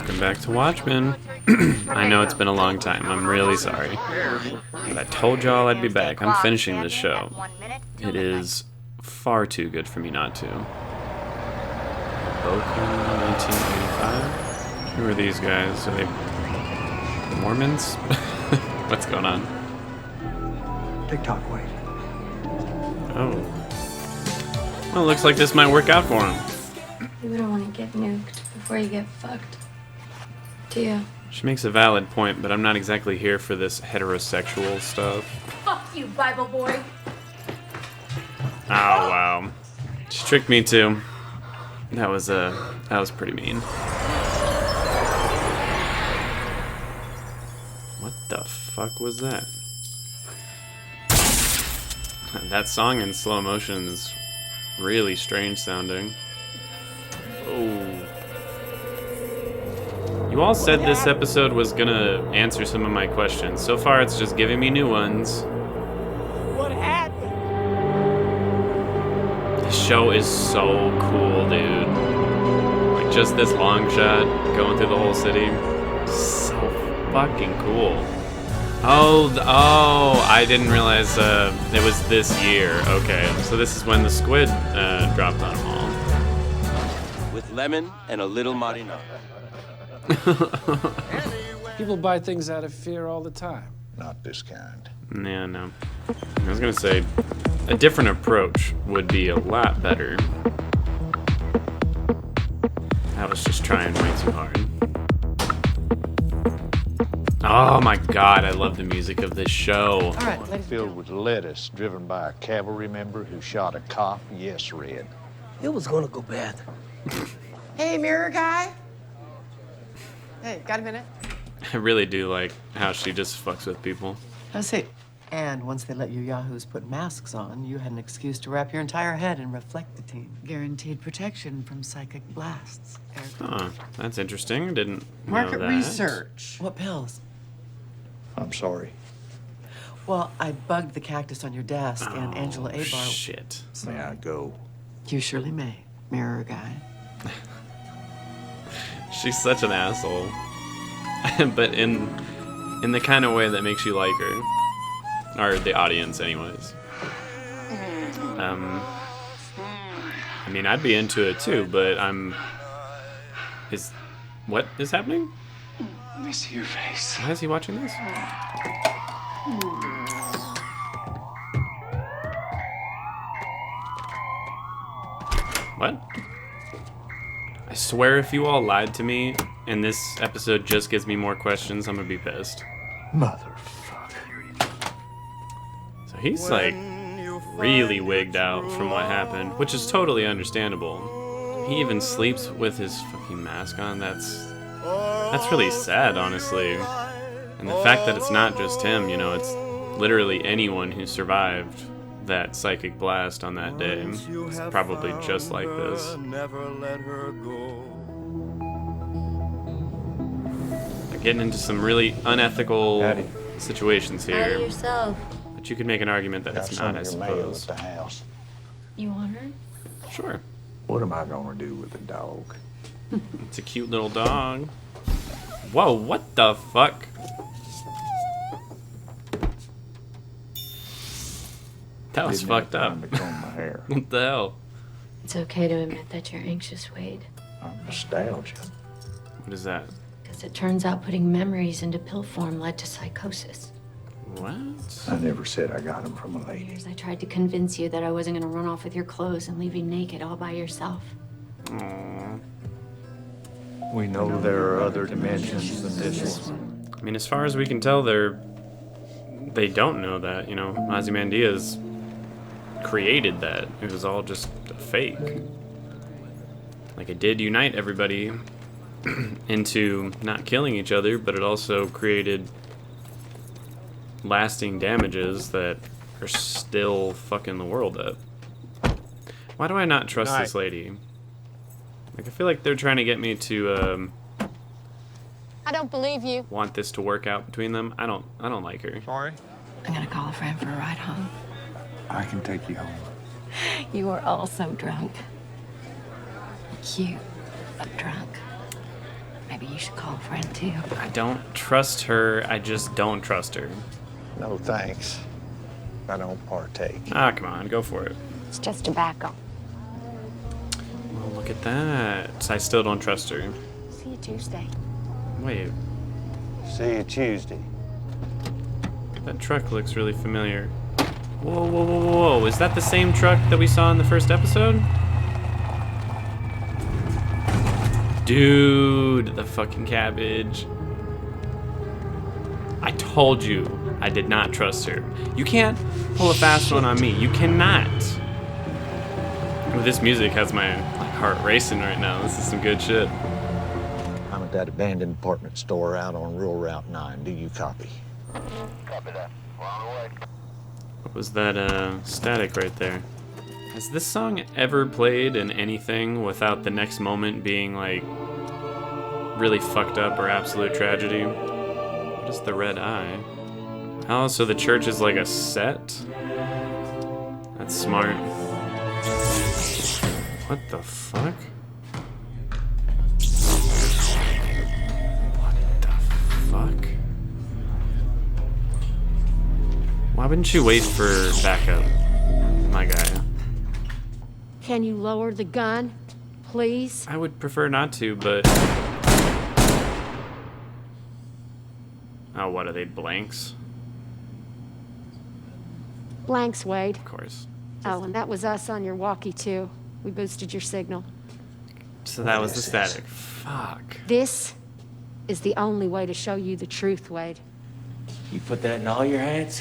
Welcome back to Watchmen. I know it's been a long time. I'm really sorry. But I told y'all I'd be back. I'm finishing this show. It is far too good for me not to. Boken, 1985? Who are these guys? Are they Mormons? What's going on? TikTok, wait. Oh. Well, looks like this might work out for him. You wouldn't want to get nuked before you get fucked, do you? She makes a valid point, but I'm not exactly here for this heterosexual stuff. Fuck you, Bible boy! Oh, wow. She tricked me too. That was pretty mean. What the fuck was that? That song in slow motion is really strange sounding. Oh. You all said this episode was gonna answer some of my questions. So far, it's just giving me new ones. What happened? The show is so cool, dude. Like, just this long shot going through the whole city. So fucking cool. Oh, I didn't realize it was this year. Okay, so this is when the squid dropped on them all. With lemon and a little marinara. People buy things out of fear all the time. Not this kind. Yeah, no. I was gonna say, a different approach would be a lot better. I was just trying way too hard. Oh my god, I love the music of this show. All right, Filled with lettuce, driven by a cavalry member who shot a cop. Yes, Red. it was gonna go bad. Hey, mirror guy. Hey, got a minute? I really do like how she just fucks with people. I see. And once they let you yahoos put masks on, you had an excuse to wrap your entire head in reflectitine. Guaranteed protection from psychic blasts. Huh, that's interesting. Didn't know Market that. research. What pills? I'm sorry. Well, I bugged the cactus on your desk, and Angela Abar. Shit. May I go? You surely may, mirror guy. She's such an asshole. But in the kind of way that makes you like her. Or the audience, anyways. I mean, I'd be into it too, but what is happening? Let me see your face. Why is he watching this? What? I swear if you all lied to me and this episode just gives me more questions, I'm gonna be pissed. Motherfucker. So he's like really wigged out from what happened, which is totally understandable. He even sleeps with his fucking mask on. That's really sad, honestly. And the fact that it's not just him, you know, it's literally anyone who survived that psychic blast on that day. It's probably just like this. They're getting into some really unethical situations Howdy here. yourself. But you could make an argument that Got it's some not, I of your mail at suppose. the house. You want her? Sure. What am I gonna do with the dog? It's a cute little dog. Whoa, what the fuck? That was Didn't have fucked up. time to comb my hair. What the hell? It's okay to admit that you're anxious, Wade. I'm nostalgia. What is that? Because it turns out putting memories into pill form led to psychosis. What? I never said I got him from a For lady. years I tried to convince you that I wasn't going to run off with your clothes and leave you naked all by yourself. Aww. We know there are other dimensions than this one. I mean, as far as we can tell, they don't know that, you know. Ozymandias created that. It was all just a fake. Like, it did unite everybody into not killing each other, but it also created lasting damages that are still fucking the world up. Why do I not trust this lady? Like, I feel like they're trying to get me to I don't believe you. want this to work out between them. I don't like her. Sorry? I'm going to call a friend for a ride home. I can take you home. You are all so drunk. Cute, but drunk. Maybe you should call a friend too. I don't trust her. I just don't trust her. No thanks. I don't partake. Ah, come on, go for it. It's just tobacco. Well, look at that. I still don't trust her. See you Tuesday. Wait, See you Tuesday. that truck looks really familiar. Whoa, whoa, whoa, whoa, whoa. Is that the same truck that we saw in the first episode? Dude, the fucking cabbage. I told you I did not trust her. You can't pull a fast one on me. You cannot. Well, this music has my heart racing right now. This is some good shit. I'm at that abandoned department store out on Rural Route 9. Do you copy? Copy that. We're on the way. What was that static right there? Has this song ever played in anything without the next moment being like really fucked up or absolute tragedy? What is the red eye? Oh, so the church is like a set? That's smart. What the fuck? What the fuck? Why wouldn't you wait for backup, my guy? Can you lower the gun, please? I would prefer not to, but... Oh, what are they, blanks? Blanks, Wade. Of course. Oh, and that was us on your walkie, too. We boosted your signal. So that was the static. Fuck. This is the only way to show you the truth, Wade. You put that in all your hands?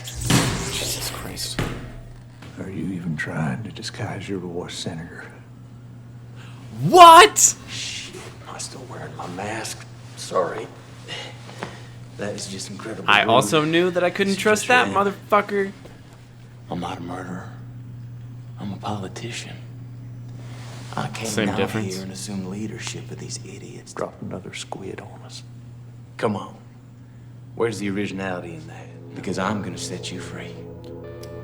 Jesus Christ. Are you even trying to disguise your war, Senator? What?! Shit, am I still wearing my mask? Sorry. That is just incredible. I rude. also knew that I couldn't It's trust just that wrong. motherfucker. I'm not a murderer. I'm a politician. I came Same out difference. here and assumed leadership of these idiots. Drop another squid on us. Come on. Where's the originality in that? Because I'm gonna set you free.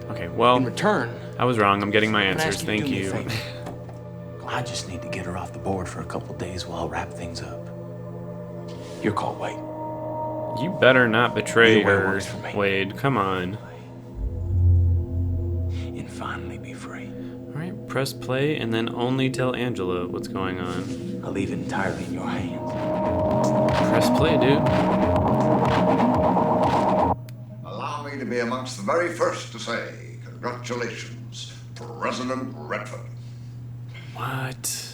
Okay, well, In return, I was wrong. I'm getting my I'm gonna answers. ask Thank to do me a you. favor. I just need to get her off the board for a couple days while I wrap things up. Your call, Wade. You better not betray Either way her, works for me. Wade. Come on. And finally be free. Alright, press play and then only tell Angela what's going on. I'll leave it entirely in your hands. Press play, dude. Allow me to be amongst the very first to say congratulations, President Redford. What?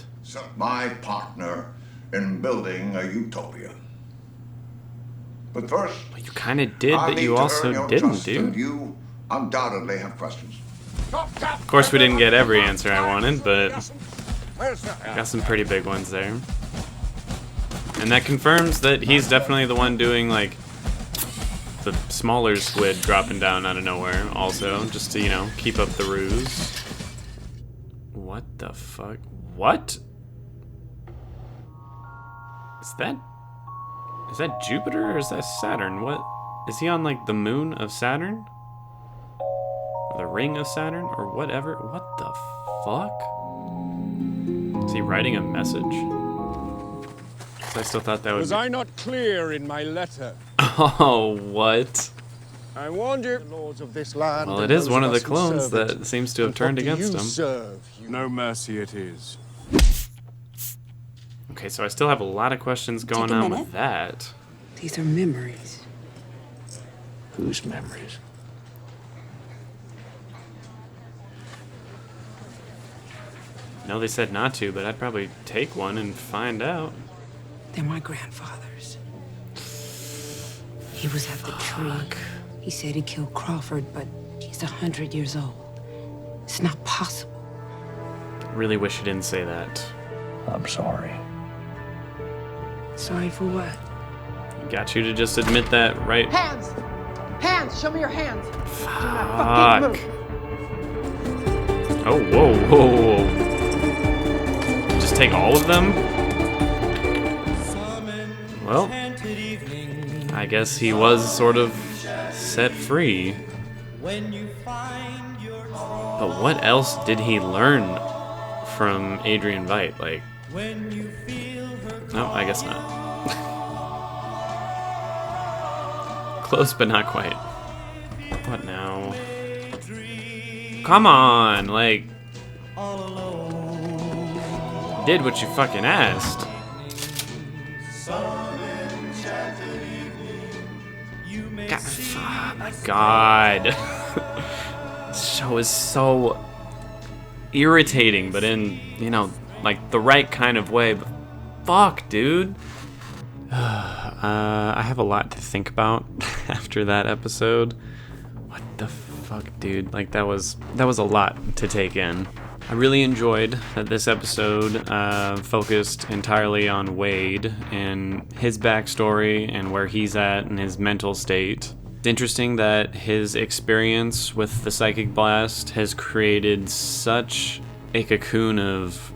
My partner in building a utopia. But first, Well, you kind of did, I but need you to also earn your didn't, trust, and dude. you undoubtedly have questions. Of course, we didn't get every answer I wanted, but got some pretty big ones there. And that confirms that he's definitely the one doing, like, the smaller squid dropping down out of nowhere, also, just to, you know, keep up the ruse. What the fuck? What? Is that Jupiter or is that Saturn? What? Is he on, like, the moon of Saturn? Or the ring of Saturn? Or whatever? What the fuck? Is he writing a message? 'Cause I still thought that would Was I not clear in my letter? Oh, what? I warned you. The lords of this land. Well, and it is those one of the us who clones serve it. that seems to have And turned what do against you him. serve? No mercy it is. Okay, so I still have a lot of questions going Take a on minute. with that. These are memories. Whose memories? No, they said not to, but I'd probably take one and find out. They're my grandfather's. He was at the tree. He said he killed Crawford, but he's 100 years old. It's not possible. Really wish you didn't say that. I'm sorry. Sorry for what? Got you to just admit that, right? Hands! Hands! Show me your hands! Fuck. Oh, whoa, whoa, whoa. Just take all of them? Well, I guess he was sort of set free. But what else did he learn from Adrian Veidt? Like, No, I guess not. Close, but not quite. What now? Come on, like... Did what you fucking asked. God, oh my God. This show is so irritating, but in, you know, like the right kind of way. But fuck, dude. I have a lot to think about after that episode. What the fuck, dude? Like that was a lot to take in. I really enjoyed that this episode focused entirely on Wade and his backstory and where he's at in his mental state. It's interesting that his experience with the psychic blast has created such a cocoon of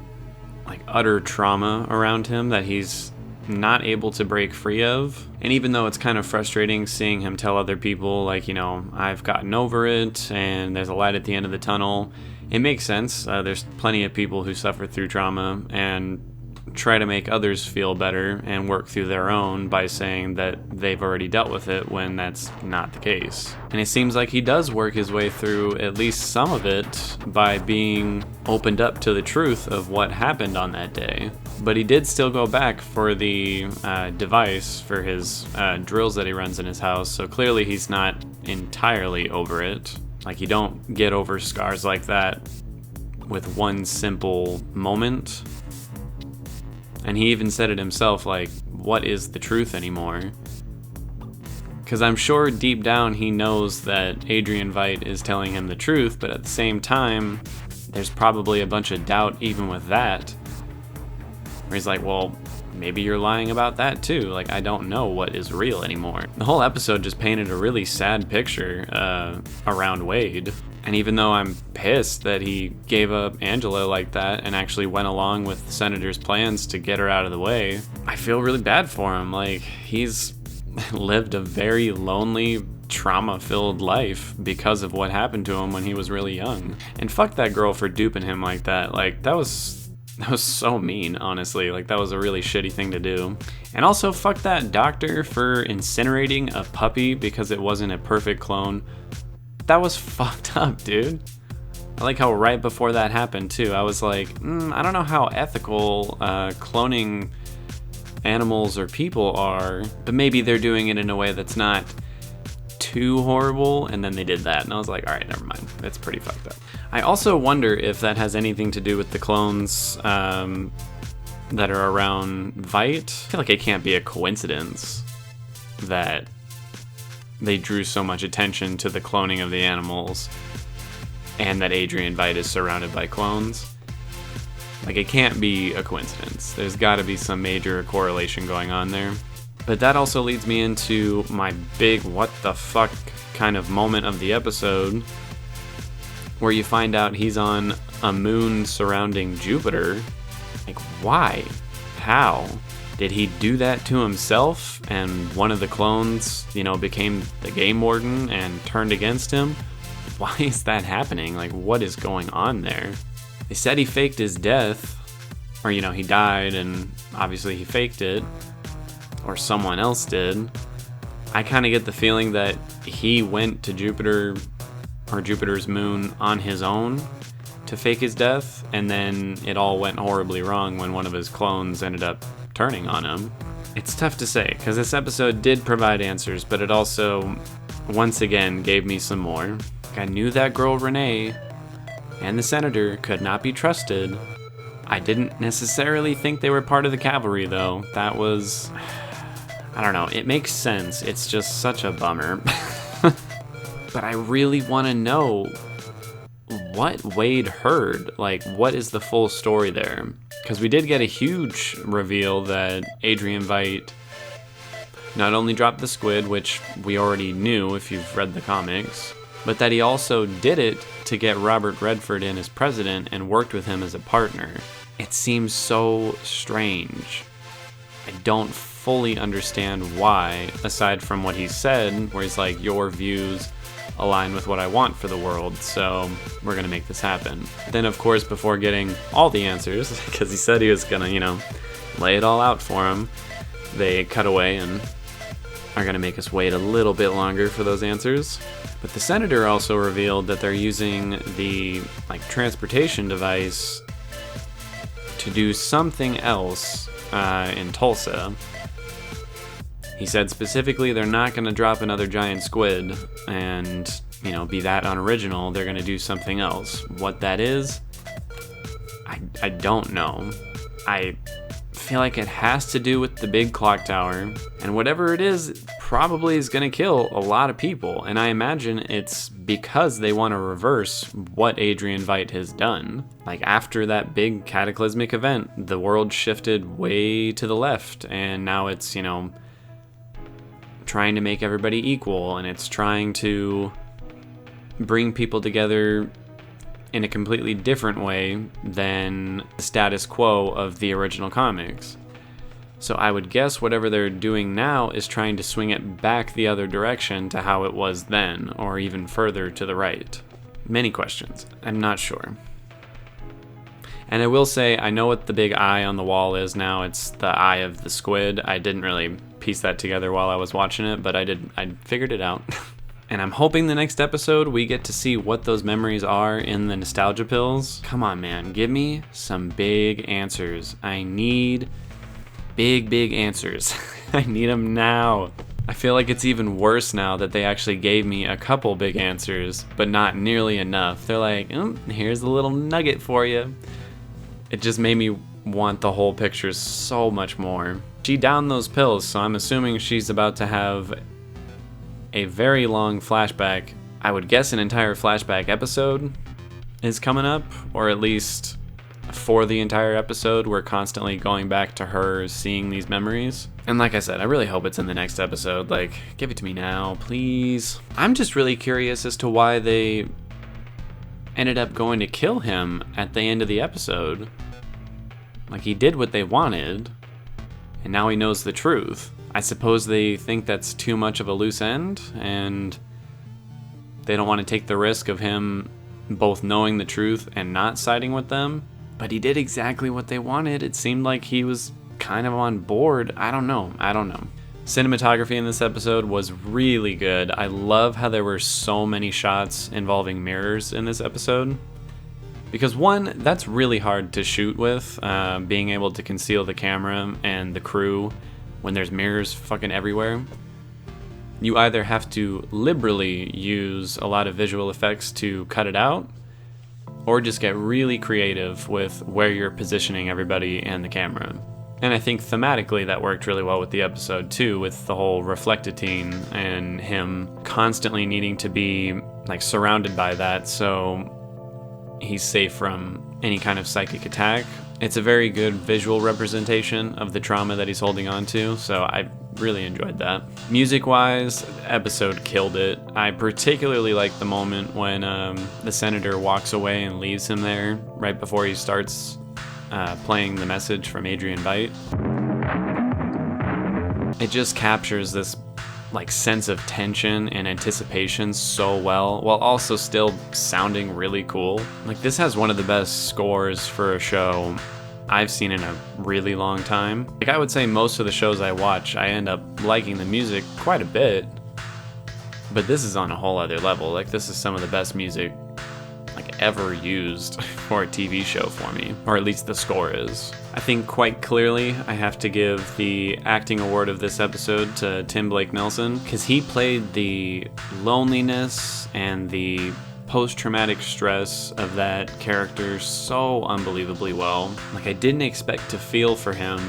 like utter trauma around him that he's not able to break free of. And even though it's kind of frustrating seeing him tell other people, like, you know, I've gotten over it and there's a light at the end of the tunnel, it makes sense. There's plenty of people who suffer through trauma and try to make others feel better and work through their own by saying that they've already dealt with it when that's not the case. And it seems like he does work his way through at least some of it by being opened up to the truth of what happened on that day. But he did still go back for the device for his drills that he runs in his house, so clearly he's not entirely over it. Like, you don't get over scars like that with one simple moment. And he even said it himself, like, what is the truth anymore? Because I'm sure deep down he knows that Adrian Veidt is telling him the truth, but at the same time, there's probably a bunch of doubt even with that. Where he's like, well, maybe you're lying about that too. Like, I don't know what is real anymore. The whole episode just painted a really sad picture around Wade. And even though I'm pissed that he gave up Angela like that and actually went along with the Senator's plans to get her out of the way, I feel really bad for him. Like, he's lived a very lonely, trauma-filled life because of what happened to him when he was really young. And fuck that girl for duping him like that. Like, that was so mean, honestly. Like, that was a really shitty thing to do. And also, fuck that doctor for incinerating a puppy because it wasn't a perfect clone. That was fucked up, dude. I like how right before that happened, too, I was like, I don't know how ethical cloning animals or people are, but maybe they're doing it in a way that's not too horrible, and then they did that, and I was like, alright, never mind. It's pretty fucked up. I also wonder if that has anything to do with the clones that are around Veidt. I feel like it can't be a coincidence that they drew so much attention to the cloning of the animals and that Adrian Veidt is surrounded by clones. Like, it can't be a coincidence. There's got to be some major correlation going on there. But that also leads me into my big what the fuck kind of moment of the episode, where you find out he's on a moon surrounding Jupiter. Like, why? How? Did he do that to himself and one of the clones, you know, became the game warden and turned against him? Why is that happening? Like, what is going on there? They said he faked his death, or, you know, he died and obviously he faked it, or someone else did. I kind of get the feeling that he went to Jupiter or Jupiter's moon on his own to fake his death, and then it all went horribly wrong when one of his clones ended up turning on him. It's tough to say, because this episode did provide answers, but it also, once again, gave me some more. I knew that girl Renee and the Senator could not be trusted. I didn't necessarily think they were part of the cavalry, though. That was... I don't know, it makes sense. It's just such a bummer. But I really want to know what Wade heard. Like, what is the full story there? Because we did get a huge reveal that Adrian Veidt not only dropped the squid, which we already knew if you've read the comics, but that he also did it to get Robert Redford in as president and worked with him as a partner. It seems so strange. I don't fully understand why, aside from what he said, where he's like, your views align with what I want for the world, so we're gonna make this happen. Then of course, before getting all the answers, because he said he was gonna, lay it all out for him, they cut away and are gonna make us wait a little bit longer for those answers. But the senator also revealed that they're using the transportation device to do something else in Tulsa. He said specifically they're not going to drop another giant squid and, be that unoriginal. They're going to do something else. What that is, I don't know. I feel like it has to do with the big clock tower, and whatever it is probably is going to kill a lot of people, and I imagine it's because they want to reverse what Adrian Veidt has done. After that big cataclysmic event, the world shifted way to the left, and now it's, trying to make everybody equal, and it's trying to bring people together in a completely different way than the status quo of the original comics. So I would guess whatever they're doing now is trying to swing it back the other direction to how it was then, or even further to the right. Many questions. I'm not sure. And I will say, I know what the big eye on the wall is now. It's the eye of the squid. I didn't really piece that together while I was watching it, but I figured it out. And I'm hoping the next episode we get to see what those memories are in the nostalgia pills. Come on, man, give me some big answers. I need big answers. I need them now. I feel like it's even worse now that they actually gave me a couple big answers, but not nearly enough. They're like, here's a little nugget for you. It just made me want the whole picture so much more. She downed those pills, so I'm assuming she's about to have a very long flashback. I would guess an entire flashback episode is coming up, or at least for the entire episode, we're constantly going back to her seeing these memories. And like I said, I really hope it's in the next episode. Give it to me now, please. I'm just really curious as to why they ended up going to kill him at the end of the episode. He did what they wanted, and now he knows the truth. I suppose they think that's too much of a loose end, and they don't want to take the risk of him both knowing the truth and not siding with them. But he did exactly what they wanted. It seemed like he was kind of on board. I don't know. Cinematography in this episode was really good. I love how there were so many shots involving mirrors in this episode. Because one, that's really hard to shoot with, being able to conceal the camera and the crew when there's mirrors fucking everywhere. You either have to liberally use a lot of visual effects to cut it out, or just get really creative with where you're positioning everybody and the camera. And I think thematically that worked really well with the episode too, with the whole reflectitine and him constantly needing to be surrounded by that so he's safe from any kind of psychic attack. It's a very good visual representation of the trauma that he's holding on to, so I really enjoyed that. Music-wise, the episode killed it. I particularly like the moment when the senator walks away and leaves him there right before he starts playing the message from Adrian Veidt. It just captures this sense of tension and anticipation so well, while also still sounding really cool. This has one of the best scores for a show I've seen in a really long time. I would say most of the shows I watch, I end up liking the music quite a bit, but this is on a whole other level. This is some of the best music ever used for a TV show for me, or at least the score is. I think quite clearly I have to give the acting award of this episode to Tim Blake Nelson, because he played the loneliness and the post-traumatic stress of that character so unbelievably well. I didn't expect to feel for him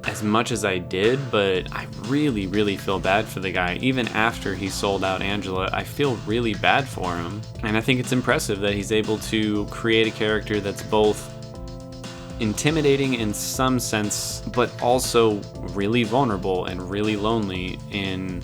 as much as I did, but I really feel bad for the guy. Even after he sold out Angela, I feel really bad for him. And I think it's impressive that he's able to create a character that's both intimidating in some sense, but also really vulnerable and really lonely in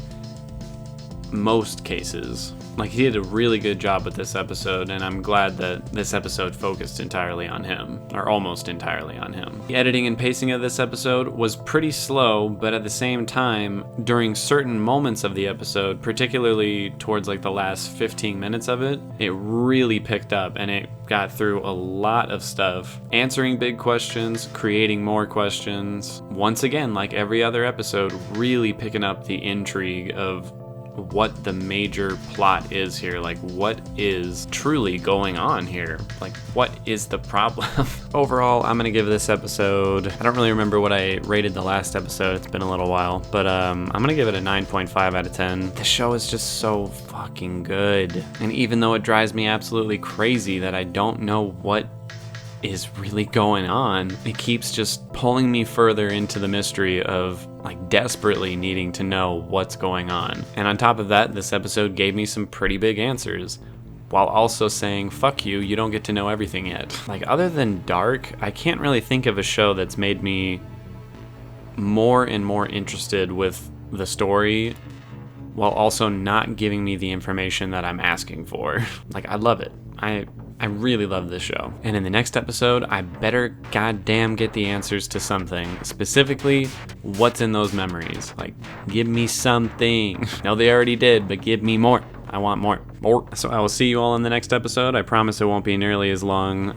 most cases. Like, he did a really good job with this episode, and I'm glad that this episode focused entirely on him, or almost entirely on him. The editing and pacing of this episode was pretty slow, but at the same time, during certain moments of the episode, particularly towards like the last 15 minutes of it, it really picked up and it got through a lot of stuff, answering big questions, creating more questions. Once again, like every other episode, really picking up the intrigue of what the major plot is here, like what is truly going on here, like what is the problem. Overall, I'm gonna give this episode, I don't really remember what I rated the last episode, it's been a little while, but I'm gonna give it a 9.5 out of 10. The show is just so fucking good, and even though it drives me absolutely crazy that I don't know what is really going on, it keeps just pulling me further into the mystery of like desperately needing to know what's going on. And on top of that, this episode gave me some pretty big answers, while also saying, fuck you, you don't get to know everything yet. Like, other than Dark, I can't really think of a show that's made me more and more interested with the story while also not giving me the information that I'm asking for. Like, I love it. I really love this show. And in the next episode, I better goddamn get the answers to something. Specifically, what's in those memories. Like, give me something. No, they already did, but give me more. I want more. More. So I will see you all in the next episode. I promise it won't be nearly as long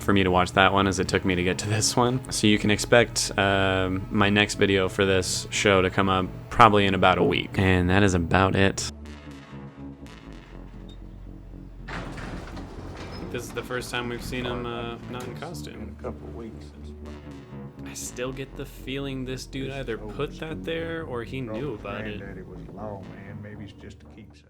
for me to watch that one as it took me to get to this one. So you can expect my next video for this show to come up probably in about a week. And that is about it. This is the first time we've seen him not in costume. A couple of weeks. I still get the feeling this dude either put that there or he knew about it. Granddaddy was law, man. Maybe it's just a keepsake.